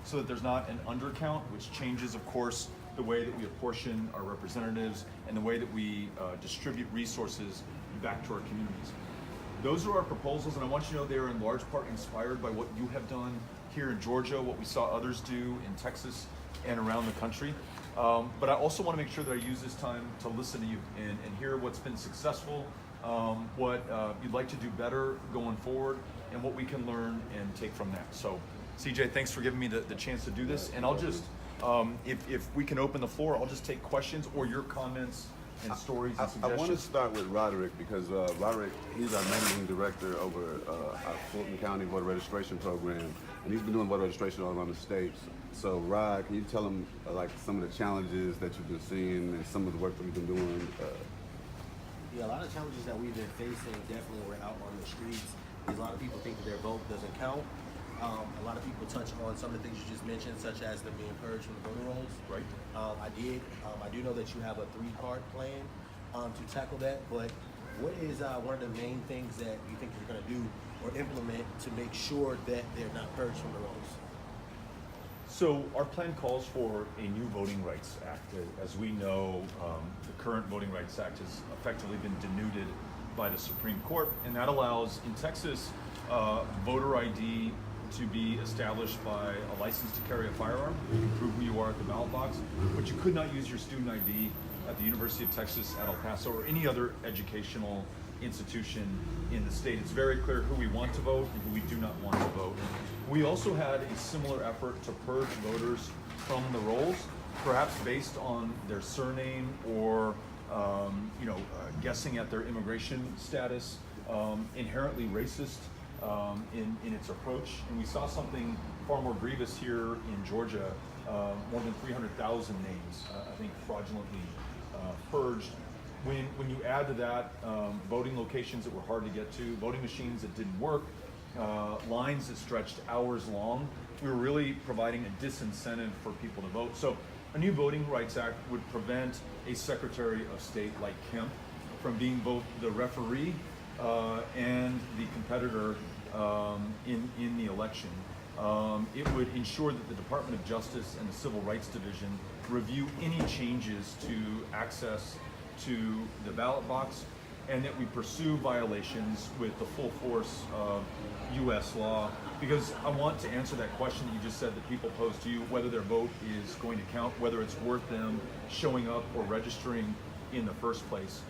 so that there's not an undercount, which changes, of course, the way that we apportion our representatives and the way that we distribute resources back to our communities. Those are our proposals, and I want you to know they are in large part inspired by what you have done here in Georgia, what we saw others do in Texas and around the country. But I also want to make sure that I use this time to listen to you and hear what's been successful, what you'd like to do better going forward, and what we can learn and take from that. So, CJ, thanks for giving me the chance to do this. And I'll just, if we can open the floor, I'll just take questions or your comments and stories and suggestions. I want to start with Roderick because Roderick, he's our managing director over our Fulton County voter registration program, and he's been doing voter registration all around the state. So Rod, can you tell him like some of the challenges that you've been seeing and some of the work that we've been doing? Yeah, a lot of challenges that we've been facing definitely when we're out on the streets is a lot of people think that their vote doesn't count. A lot of people touch on some of the things you just mentioned, such as them being purged from the voting rolls. Right. I do know that you have a 3-part plan to tackle that, but what is one of the main things that you think you're going to do or implement to make sure that they're not purged from the rolls? So our plan calls for a new Voting Rights Act. As we know, the current Voting Rights Act has effectively been denuded by the Supreme Court, and that allows, in Texas, voter ID to be established by a license to carry a firearm. You can prove who you are at the ballot box, but you could not use your student ID at the University of Texas at El Paso or any other educational institution in the state. It's very clear who we want to vote and who we do not want to vote. We also had a similar effort to purge voters from the rolls, perhaps based on their surname or guessing at their immigration status, inherently racist in its approach. And we saw something far more grievous here in Georgia, more than 300,000 names, I think, fraudulently purged. When you add to that voting locations that were hard to get to, voting machines that didn't work, lines that stretched hours long, we were really providing a disincentive for people to vote. So a new Voting Rights Act would prevent a Secretary of State like Kemp from being both the referee and the competitor in the election. It would ensure that the Department of Justice and the Civil Rights Division review any changes to access to the ballot box, and that we pursue violations with the full force of U.S. law. Because I want to answer that question that you just said that people pose to you, whether their vote is going to count, whether it's worth them showing up or registering in the first place.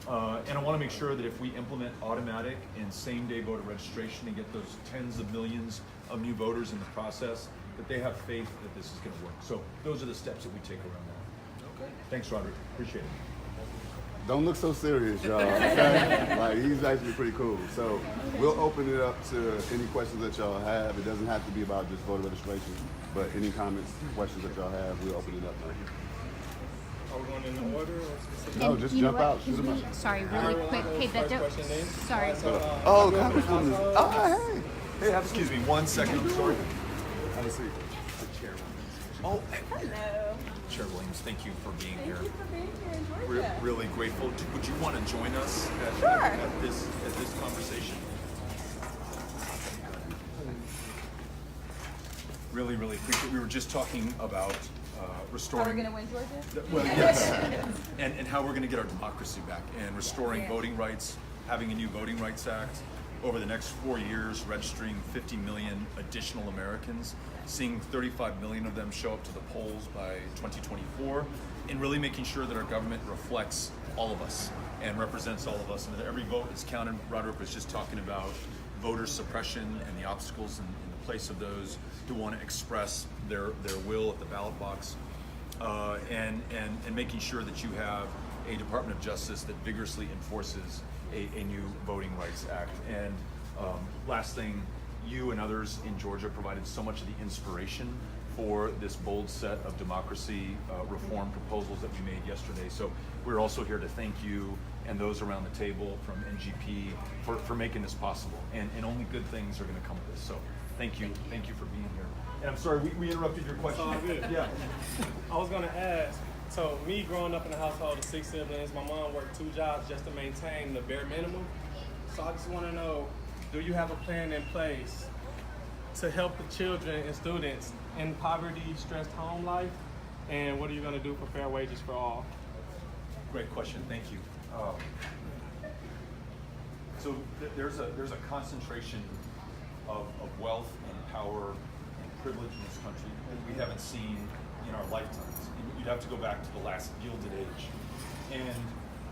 And I want to make sure that if we implement automatic and same-day voter registration and get those tens of millions of new voters in the process, that they have faith that this is going to work. So those are the steps that we take around that. Okay. Thanks, Roderick. Appreciate it. Don't look so serious, y'all. Okay? Like, he's actually pretty cool. So we'll open it up to any questions that y'all have. It doesn't have to be about just voter registration, but any comments, questions that y'all have, we'll open it up now. Are we going in the order or specific? No, just jump out. Shoot 'em We, out. sorry, really quick. Hey, Beto. Sorry. Oh, Congresswoman. Oh, hey. Hey, excuse me 1 second. I'm sorry. Have a seat. Chair Williams. Oh, Hello. Chair Williams, thank you for being here. Thank you for being here in We're Georgia. really grateful. Would you want to join us Sure. at this conversation? Really, really appreciate it. We were just talking about restoring. Are we going to win Georgia? Well, yes, and how we're going to get our democracy back and restoring voting rights, having a new Voting Rights Act over the next 4 years, registering 50 million additional Americans, seeing 35 million of them show up to the polls by 2024, and really making sure that our government reflects all of us and represents all of us, and that every vote is counted. Roderick was just talking about voter suppression and the obstacles in the place of those who want to express their will at the ballot box. And making sure that you have a Department of Justice that vigorously enforces a new Voting Rights Act. And last thing, you and others in Georgia provided so much of the inspiration for this bold set of democracy reform proposals that we made yesterday. So we're also here to thank you and those around the table from NGP for making this possible. And only good things are going to come of this. So thank you for being here. And I'm sorry, we interrupted your question. It's all good. Yeah. I was going to ask, so me growing up in a household of 6 siblings, my mom worked 2 jobs just to maintain the bare minimum. So I just want to know, do you have a plan in place to help the children and students in poverty-stressed home life? And what are you going to do for fair wages for all? Great question, thank you. So there's a concentration of wealth and power and privilege in this country that we haven't seen in our lifetimes. You'd have to go back to the last Gilded Age. And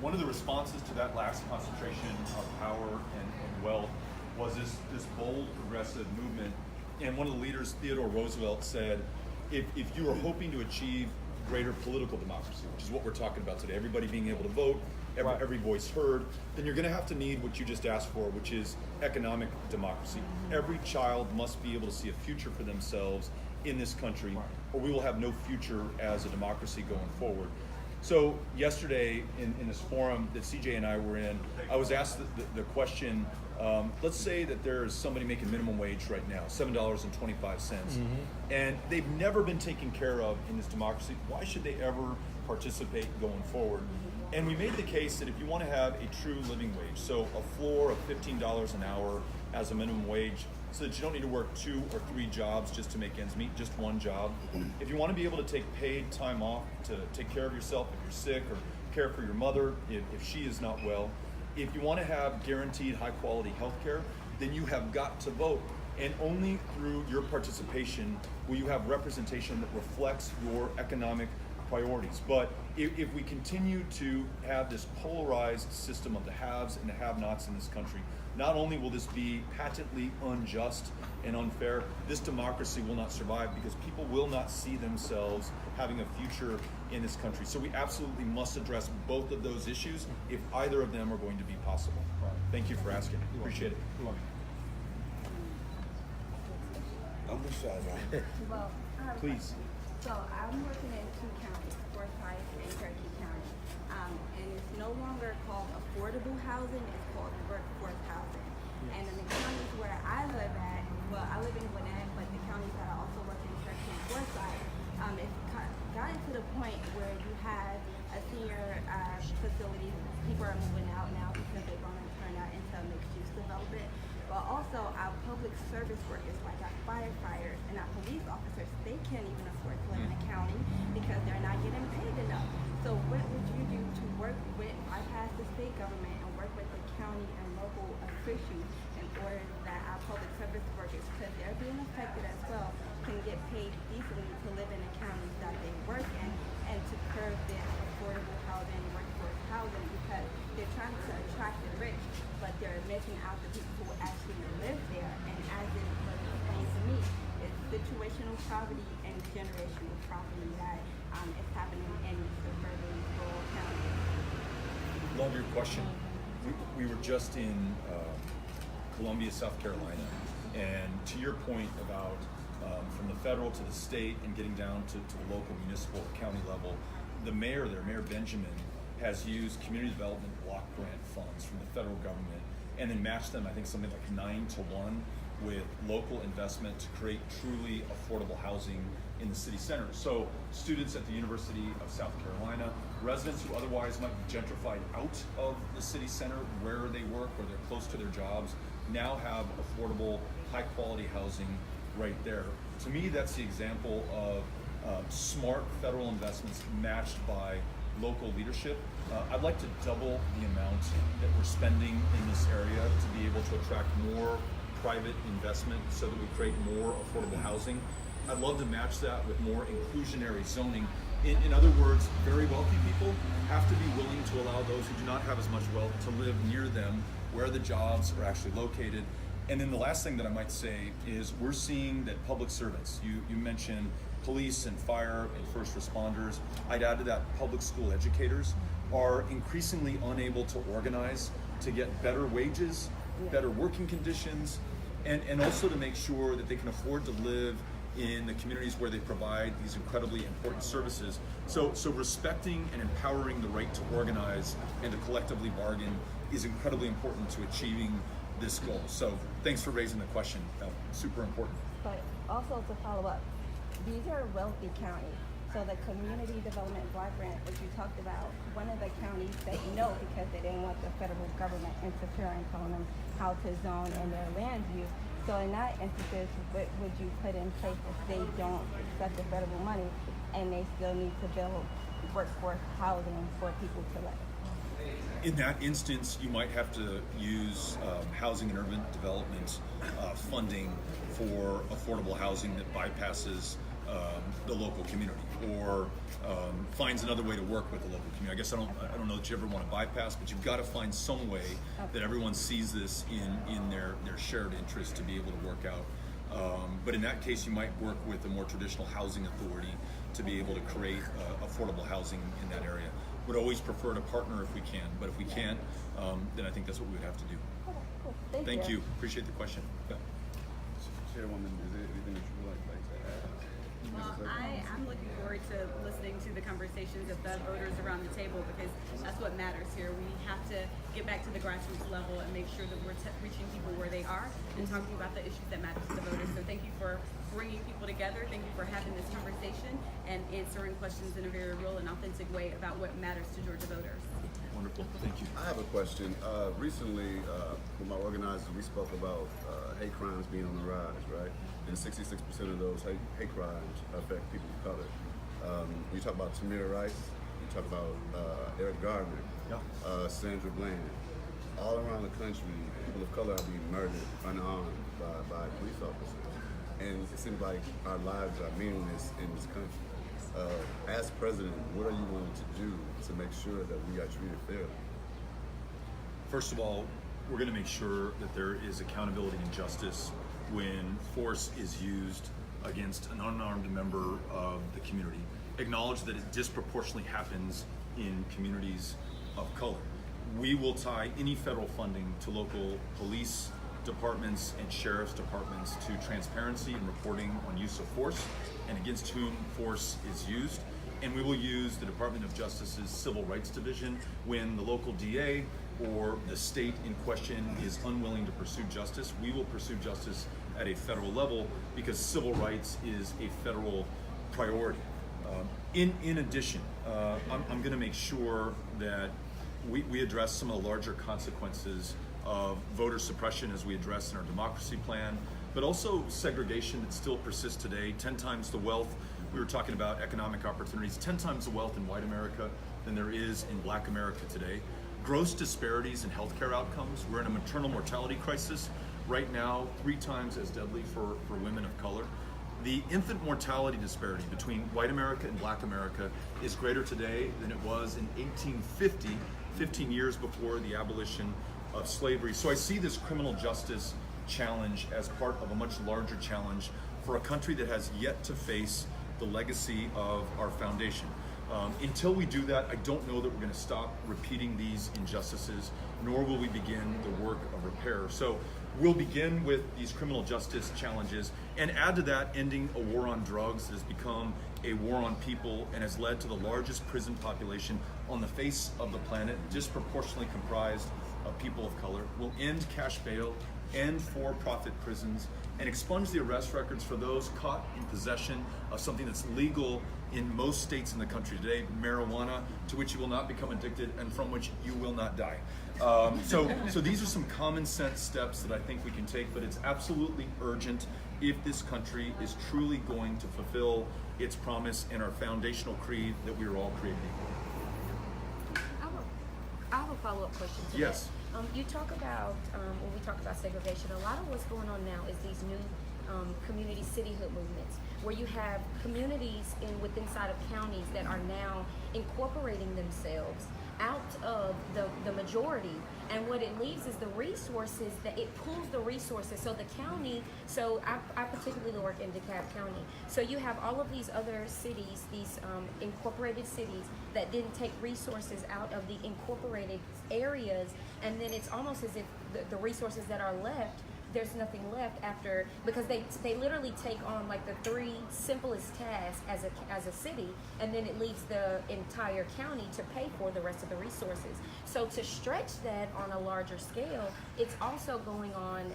one of the responses to that last concentration of power and wealth was this bold, progressive movement. And one of the leaders, Theodore Roosevelt, said, if you are hoping to achieve greater political democracy, which is what we're talking about today, everybody being able to vote, every voice heard, then you're going to have to need what you just asked for, which is economic democracy. Every child must be able to see a future for themselves in this country, or we will have no future as a democracy going forward. So yesterday in this forum that CJ and I were in, I was asked the question, let's say that there's somebody making minimum wage right now, $7.25, and they've never been taken care of in this democracy. Why should they ever participate going forward? And we made the case that if you want to have a true living wage, so a floor of $15 an hour as a minimum wage, so that you don't need to work 2 or 3 jobs just to make ends meet, just one job. If you want to be able to take paid time off to take care of yourself if you're sick, or care for your mother if she is not well, if you want to have guaranteed high quality health care, then you have got to vote. And only through your participation will you have representation that reflects your economic priorities. But if we continue to have this polarized system of the haves and the have-nots in this country, not only will this be patently unjust and unfair, this democracy will not survive because people will not see themselves having a future in this country. So we absolutely must address both of those issues if either of them are going to be possible. Thank you for asking. Appreciate it. I'm just shy, man. Well, Please. so I'm working in 2 counties, Forsyth and Cherokee County, and it's no longer called affordable housing, it's called workforce housing. And in the counties where I live at, well, I live in Gwinnett, but the counties that I also work in, Cherokee and Forsyth, it's gotten to the point where you have a senior facility, people are moving out now because they're going to turn that into a mixed-use development. But also our public service workers, like our firefighters and our police officers, they can't even afford to live in the county because they're not getting paid enough. So what would you do to work with, bypass the state government and work with the county and local officials in order that our public service workers, because they're being affected as well, can get paid decently to live in the counties that they work in, and to curb this affordable housing, workforce housing, because they're trying to attract the rich, but they're missing out the people who actually live there. And as it was explained to me, it's situational poverty and generational poverty that is happening in suburban rural counties. Love your question. We were just in Columbia, South Carolina, and to your point about from the federal to the state and getting down to the local municipal county level, the mayor there, Mayor Benjamin, has used community development block grant funds from the federal government and then matched them, I think something like 9-to-1 with local investment to create truly affordable housing in the city center. So students at the University of South Carolina, residents who otherwise might be gentrified out of the city center where they work, where they're close to their jobs, now have affordable, high quality housing right there. To me, that's the example of smart federal investments matched by local leadership. I'd like to double the amount that we're spending in this area to be able to attract more private investment so that we create more affordable housing. I'd love to match that with more inclusionary zoning. In other words, very wealthy people have to be willing to allow those who do not have as much wealth to live near them where the jobs are actually located. And then the last thing that I might say is we're seeing that public servants, you mentioned police and fire and first responders, I'd add to that public school educators, are increasingly unable to organize to get better wages, better working conditions, and also to make sure that they can afford to live in the communities where they provide these incredibly important services. So respecting and empowering the right to organize and to collectively bargain is incredibly important to achieving this goal. So thanks for raising the question. Super important. But also to follow up, these are wealthy counties. So the community development block grant, which you talked about, one of the counties said no because they didn't want the federal government interfering, telling them how to zone in their land use. So in that instance, what would you put in place if they don't accept the federal money and they still need to build workforce housing for people to live? In that instance, you might have to use housing and urban development funding for affordable housing that bypasses the local community, or finds another way to work with the local community. I guess I don't know that you ever want to bypass, but you've got to find some way that everyone sees this in their shared interest to be able to work out. But in that case, you might work with a more traditional housing authority to be able to create affordable housing in that area. Would always prefer to partner if we can, but if we can't, then I think that's what we would have to do. Cool. Thank you. Appreciate the question. Yeah. Chairwoman, is there anything that you would like to add? Well, I'm looking forward to listening to the conversations of the voters around the table, because that's what matters here. We have to get back to the grassroots level and make sure that we're reaching people where they are and talking about the issues that matter to the voters. So thank you for bringing people together. Thank you for having this conversation and answering questions in a very real and authentic way about what matters to Georgia voters. Wonderful. Thank you. I have a question. Recently, with my organizers, we spoke about hate crimes being on the rise, right? And 66% of those hate crimes affect people of color. You talk about Tamir Rice, you talk about Eric Gardner, Sandra Bland. All around the country, people of color are being murdered, unarmed by police officers. And it seems like our lives are meaningless in this country. As president, what are you going to do to make sure that we are treated fairly? First of all, we're going to make sure that there is accountability and justice when force is used against an unarmed member of the community. Acknowledge that it disproportionately happens in communities of color. We will tie any federal funding to local police departments and sheriff's departments to transparency and reporting on use of force and against whom force is used. And we will use the Department of Justice's Civil Rights Division when the local DA or the state in question is unwilling to pursue justice. We will pursue justice at a federal level because civil rights is a federal priority. In addition, I'm going to make sure that we address some of the larger consequences of voter suppression as we address in our democracy plan, but also segregation that still persists today. 10 times the wealth, we were talking about economic opportunities, 10 times the wealth in white America than there is in black America today. Gross disparities in healthcare outcomes. We're in a maternal mortality crisis right now, 3 times as deadly for women of color. The infant mortality disparity between white America and black America is greater today than it was in 1850, 15 years before the abolition of slavery. So I see this criminal justice challenge as part of a much larger challenge for a country that has yet to face the legacy of our foundation. Until we do that, I don't know that we're going to stop repeating these injustices, nor will we begin the work of repair. So we'll begin with these criminal justice challenges and add to that ending a war on drugs that has become a war on people and has led to the largest prison population on the face of the planet, disproportionately comprised of people of color. We'll end cash bail, end for-profit prisons, and expunge the arrest records for those caught in possession of something that's legal in most states in the country today, marijuana, to which you will not become addicted and from which you will not die. So these are some common sense steps that I think we can take, but it's absolutely urgent if this country is truly going to fulfill its promise and our foundational creed that we are all created equal. I have a follow-up question to Yes. that. You talk about, when we talk about segregation, a lot of what's going on now is these new community cityhood movements, where you have communities inside of counties that are now incorporating themselves out of the majority, and what it leaves is the resources, that it pulls the resources. So the county, so I particularly work in DeKalb County, so you have all of these other cities, these incorporated cities that didn't take resources out of the incorporated areas, and then it's almost as if the resources that are left, there's nothing left after, because they literally take on like the 3 simplest tasks as a city, and then it leaves the entire county to pay for the rest of the resources. So to stretch that on a larger scale, it's also going on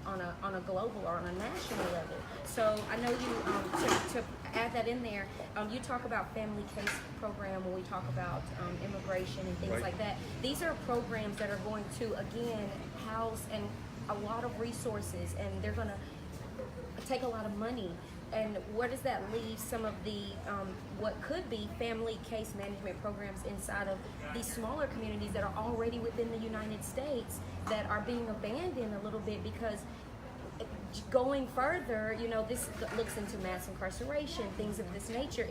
on a global or on a national level. So I know you to add that in there, you talk about family case program when we talk about immigration and things Right. like that. These are programs that are going to again house and a lot of resources, and they're going to take a lot of money. And where does that leave some of the what could be family case management programs inside of these smaller communities that are already within the United States that are being abandoned a little bit because going further, you know, this looks into mass incarceration, things of this nature.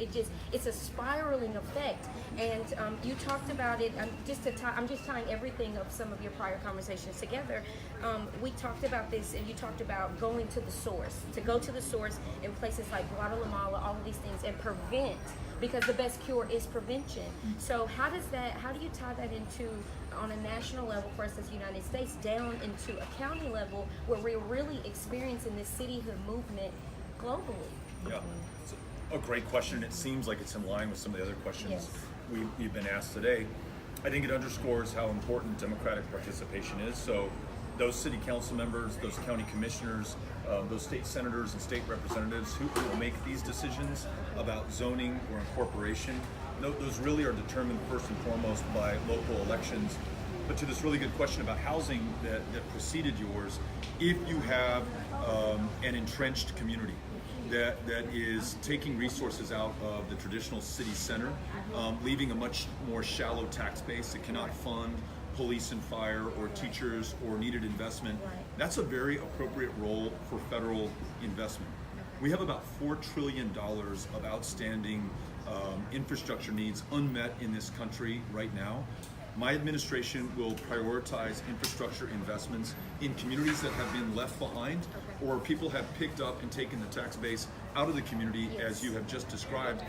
It's a spiraling effect. And you talked about it. I'm just tying everything of some of your prior conversations together. We talked about this, and you talked about going to the source, to go to the source in places like Guatemala, all of these things, and prevent, because the best cure is prevention. So how do you tie that into, on a national level for us as the United States, down into a county level where we're really experiencing this cityhood movement globally? Yeah, it's a great question. It seems like it's in line with some of the other questions Yes. we've been asked today. I think it underscores how important democratic participation is. So those city council members, those county commissioners, those state senators and state representatives who will make these decisions about zoning or incorporation, those really are determined first and foremost by local elections. But to this really good question about housing that preceded yours, if you have an entrenched community that is taking resources out of the traditional city center, leaving a much more shallow tax base that cannot fund police and fire or teachers or needed investment, that's a very appropriate role for federal investment. We have about $4 trillion of outstanding infrastructure needs unmet in this country right now. My administration will prioritize infrastructure investments in communities that have been left behind or people have picked up and taken the tax base out of the community, as you have just described.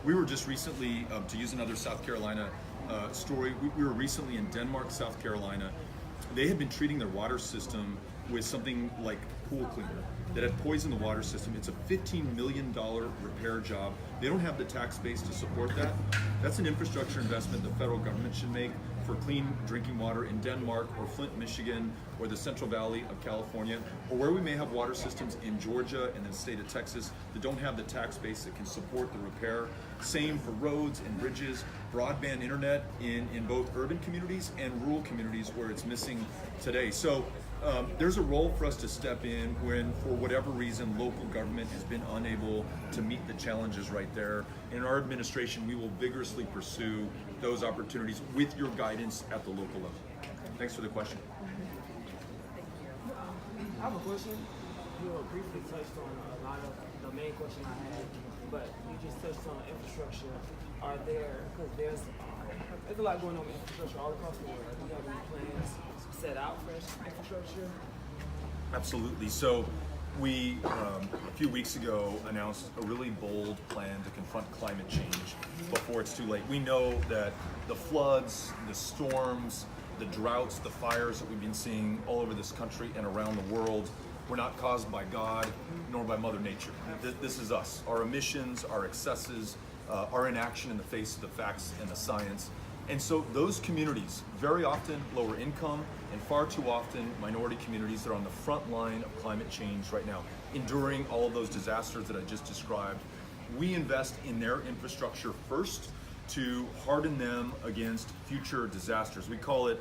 We were just recently, to use another South Carolina story, we were recently in Denmark, South Carolina. They had been treating their water system with something like pool cleaner that had poisoned the water system. It's a $15 million repair job. They don't have the tax base to support that. That's an infrastructure investment the federal government should make for clean drinking water in Denmark or Flint, Michigan, or the Central Valley of California, or where we may have water systems in Georgia and the state of Texas that don't have the tax base that can support the repair. Same for roads and bridges, broadband internet in both urban communities and rural communities where it's missing today. So there's a role for us to step in when, for whatever reason, local government has been unable to meet the challenges right there. In our administration, we will vigorously pursue those opportunities with your guidance at the local level. Thanks for the question. I have a question. You briefly touched on a lot of the main question I had, but you just touched on infrastructure. Are there, because there's a lot going on with infrastructure all across the world. Do you have any plans set out for infrastructure? Absolutely. So we, a few weeks ago, announced a really bold plan to confront climate change before it's too late. We know that the floods, the storms, the droughts, the fires that we've been seeing all over this country and around the world were not caused by God nor by Mother Nature. This is us. Our emissions, our excesses, our inaction in the face of the facts and the science. And so those communities, very often lower income and far too often minority communities that are on the front line of climate change right now, enduring all of those disasters that I just described, we invest in their infrastructure first to harden them against future disasters. We call it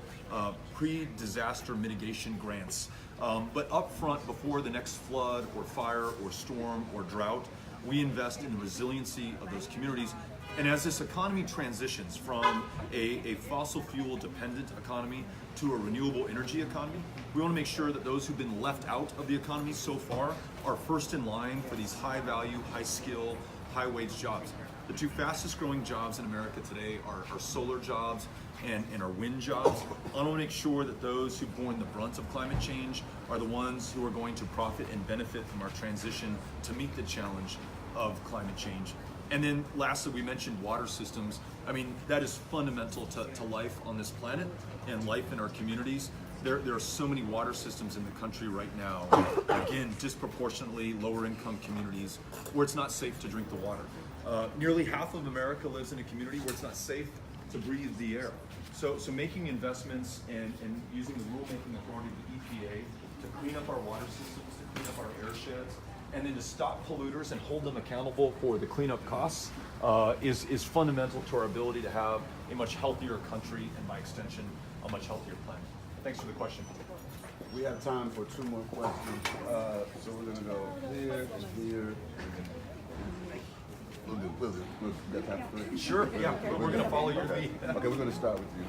pre-disaster mitigation grants. But up front, before the next flood or fire or storm or drought, we invest in the resiliency of those communities. And as this economy transitions from a fossil fuel dependent economy to a renewable energy economy, we want to make sure that those who've been left out of the economy so far are first in line for these high value, high skill, high wage jobs. The two fastest growing jobs in America today are solar jobs and our wind jobs. I want to make sure that those who've borne the brunt of climate change are the ones who are going to profit and benefit from our transition to meet the challenge of climate change. And then lastly, we mentioned water systems. I mean, that is fundamental to life on this planet and life in our communities. There are so many water systems in the country right now, again, disproportionately lower income communities where it's not safe to drink the water. Nearly half of America lives in a community where it's not safe to breathe the air. So making investments and using the rulemaking authority of the EPA to clean up our water systems, to clean up our air sheds, and then to stop polluters and hold them accountable for the cleanup costs is fundamental to our ability to have a much healthier country and by extension, a much healthier planet. Thanks for the question. We have time for 2 more questions. So we're gonna go here and here. We'll get time for 3. Sure, yeah, but we're gonna follow your lead. Okay, we're gonna start with you.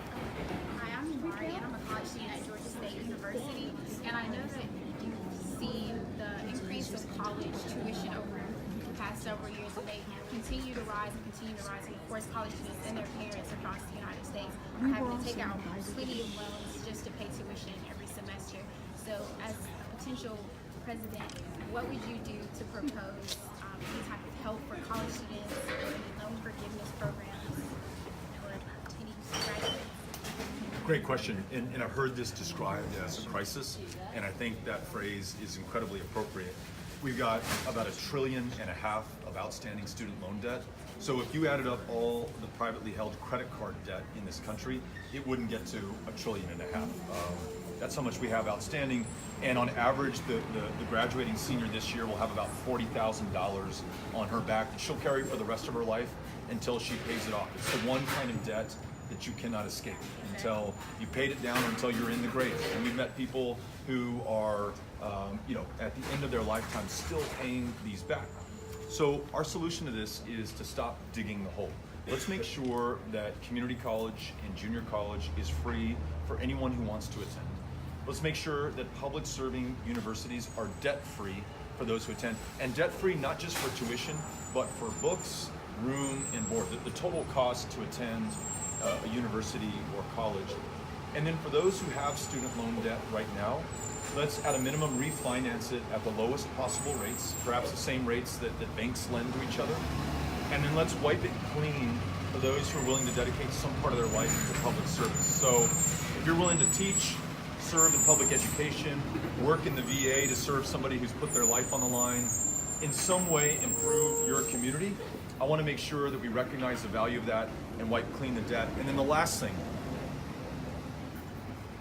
Hi, I'm Mari, and I'm a college student at Georgia State University. And I know that you've seen the increase of college tuition over the past several years, and they continue to rise and continue to rise. And of course, college students and their parents across the United States are having to take out plenty of loans just to pay tuition every semester. So, as a potential president, what would you do to propose any type of help for college students or any loan forgiveness programs or any graduates? Great question, and I've heard this described as a crisis, and I think that phrase is incredibly appropriate. We've got about $1.5 trillion of outstanding student loan debt. So if you added up all the privately held credit card debt in this country, it wouldn't get to $1.5 trillion. That's how much we have outstanding, and on average, the graduating senior this year will have about $40,000 on her back that she'll carry for the rest of her life until she pays it off. It's the one kind of debt that you cannot escape until you paid it down or until you're in the grave. And we've met people who are, at the end of their lifetime still paying these back. So our solution to this is to stop digging the hole. Let's make sure that community college and junior college is free for anyone who wants to attend. Let's make sure that public serving universities are debt-free for those who attend, and debt-free not just for tuition, but for books, room, and board, the total cost to attend a university or college. And then for those who have student loan debt right now, let's at a minimum refinance it at the lowest possible rates, perhaps the same rates that banks lend to each other. And then let's wipe it clean for those who are willing to dedicate some part of their life to public service. So if you're willing to teach, serve in public education, work in the VA to serve somebody who's put their life on the line, in some way improve your community, I want to make sure that we recognize the value of that and wipe clean the debt. And then the last thing,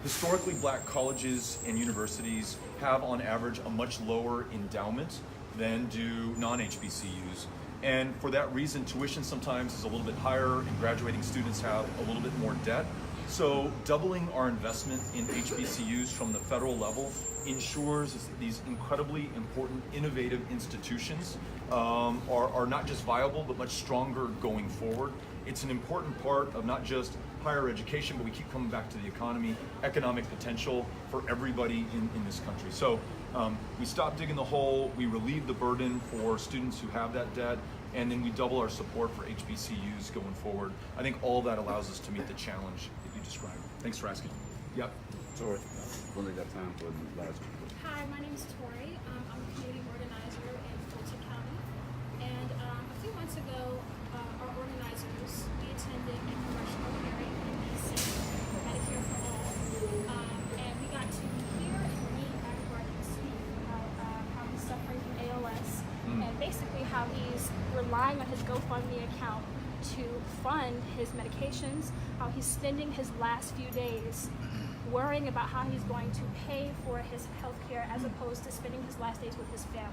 historically black colleges and universities have on average a much lower endowment than do non-HBCUs. And for that reason, tuition sometimes is a little bit higher and graduating students have a little bit more debt. So doubling our investment in HBCUs from the federal level ensures that these incredibly important, innovative institutions are not just viable, but much stronger going forward. It's an important part of not just higher education, but we keep coming back to the economy, economic potential for everybody in this country. So we stop digging the hole, we relieve the burden for students who have that debt, and then we double our support for HBCUs going forward. I think all that allows us to meet the challenge that you described. Thanks for asking. Yep. Tori, we only got time for the last one. Hi, my name is Tori. I'm a community organizer in Fulton County. And a few months ago, our organizers, we attended a congressional hearing in DC for Medicare for All. And we got to hear and meet Dr. Barton speak about how he's suffering from ALS and basically how he's relying on his GoFundMe account to fund his medications, how he's spending his last few days worrying about how he's going to pay for his health care as opposed to spending his last days with his family.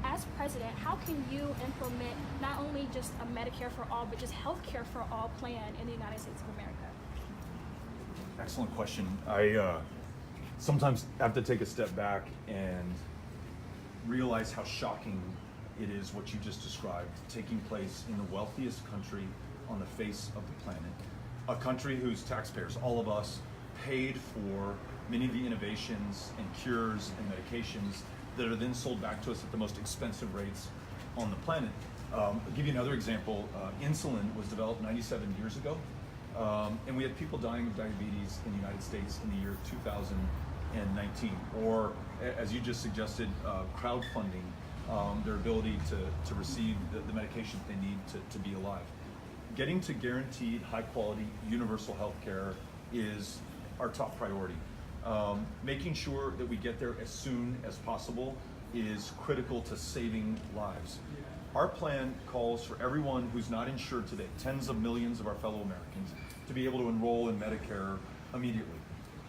As president, how can you implement not only just a Medicare for all, but just health care for all plan in the United States of America? Excellent question. I sometimes have to take a step back and realize how shocking it is what you just described taking place in the wealthiest country on the face of the planet. A country whose taxpayers, all of us, paid for many of the innovations and cures and medications that are then sold back to us at the most expensive rates on the planet. I'll give you another example. Insulin was developed 97 years ago, and we had people dying of diabetes in the United States in the year 2019. Or, as you just suggested, crowdfunding their ability to receive the medications they need to be alive. Getting to guaranteed high-quality universal health care is our top priority. Making sure that we get there as soon as possible is critical to saving lives. Our plan calls for everyone who's not insured today, tens of millions of our fellow Americans, to be able to enroll in Medicare immediately.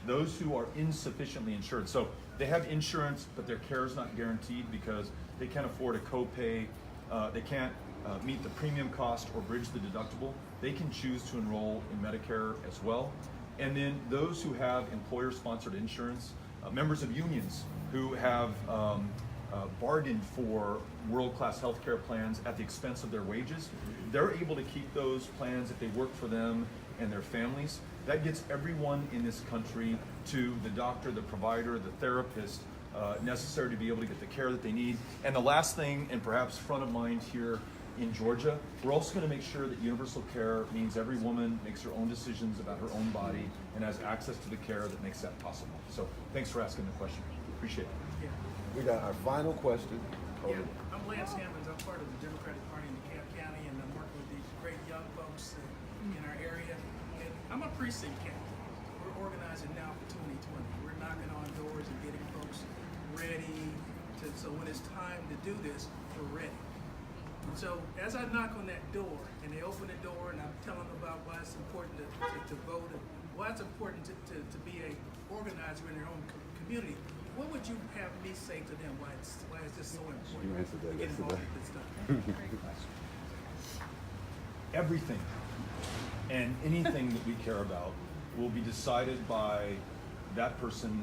Those who are insufficiently insured, so they have insurance, but their care is not guaranteed because they can't afford a copay, they can't meet the premium cost or bridge the deductible, they can choose to enroll in Medicare as well. And then those who have employer-sponsored insurance, members of unions who have bargained for world-class healthcare plans at the expense of their wages. They're able to keep those plans if they work for them and their families. That gets everyone in this country to the doctor, the provider, the therapist necessary to be able to get the care that they need. And the last thing, and perhaps front of mind here in Georgia, we're also going to make sure that universal care means every woman makes her own decisions about her own body and has access to the care that makes that possible. So thanks for asking the question. Appreciate it. Yeah. We got our final question. Yeah, I'm Lance Hammonds. I'm part of the Democratic Party in DeKalb County, and I'm working with these great young folks in our area. And I'm a precinct captain. We're organizing now for 2020. We're knocking on doors and getting folks ready so when it's time to do this, we're ready. And so as I knock on that door, and they open the door, and I'm telling them about why it's important to vote, and why it's important to be a organizer in their own community, what would you have me say to them? Why is this so important? You answered that to get involved with this stuff? Everything and anything that we care about will be decided by that person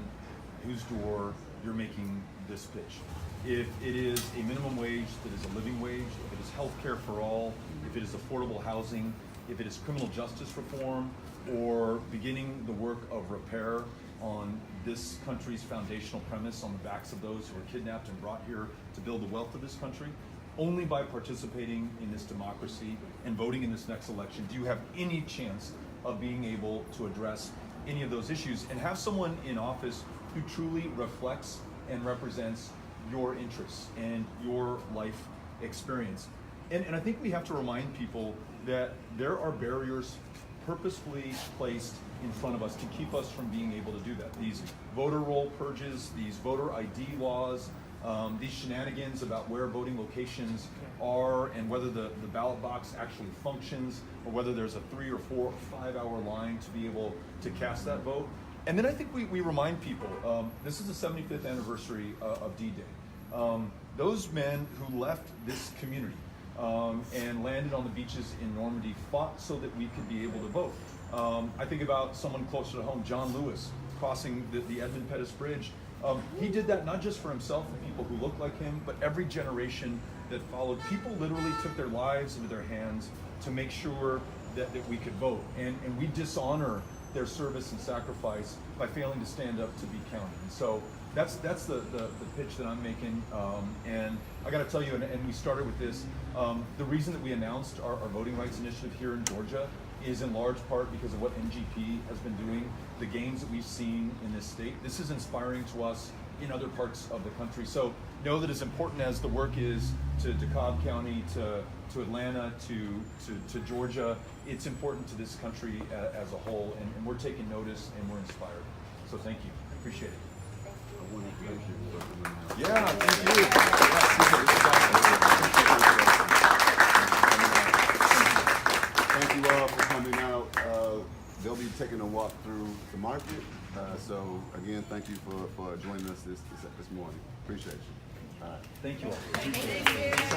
whose door you're making this pitch. If it is a minimum wage that is a living wage, if it is health care for all, if it is affordable housing, if it is criminal justice reform, or beginning the work of repair on this country's foundational premise on the backs of those who were kidnapped and brought here to build the wealth of this country, only by participating in this democracy and voting in this next election do you have any chance of being able to address any of those issues and have someone in office who truly reflects and represents your interests and your life experience. And I think we have to remind people that there are barriers purposefully placed in front of us to keep us from being able to do that. These voter roll purges, these voter ID laws, these shenanigans about where voting locations are and whether the ballot box actually functions or whether there's a 3 or 4 or 5 hour line to be able to cast that vote. And then I think we remind people, this is the 75th anniversary of D-Day. Those men who left this community and landed on the beaches in Normandy fought so that we could be able to vote. I think about someone closer to home, John Lewis, crossing the Edmund Pettus Bridge. He did that not just for himself and people who looked like him, but every generation that followed. People literally took their lives into their hands to make sure that we could vote. And we dishonor their service and sacrifice by failing to stand up to be counted. And so that's the pitch that I'm making. And I got to tell you, and we started with this, the reason that we announced our voting rights initiative here in Georgia is in large part because of what NGP has been doing, the gains that we've seen in this state. This is inspiring to us in other parts of the country. So know that as important as the work is to DeKalb County, to Atlanta, to Georgia, it's important to this country as a whole, and we're taking notice and we're inspired. So thank you, appreciate it. I want to thank you. Yeah, thank you. Thank you all for coming out. They'll be taking a walk through the market. So again, thank you for joining us this morning. Appreciate you. All right. Thank you all. Thank you.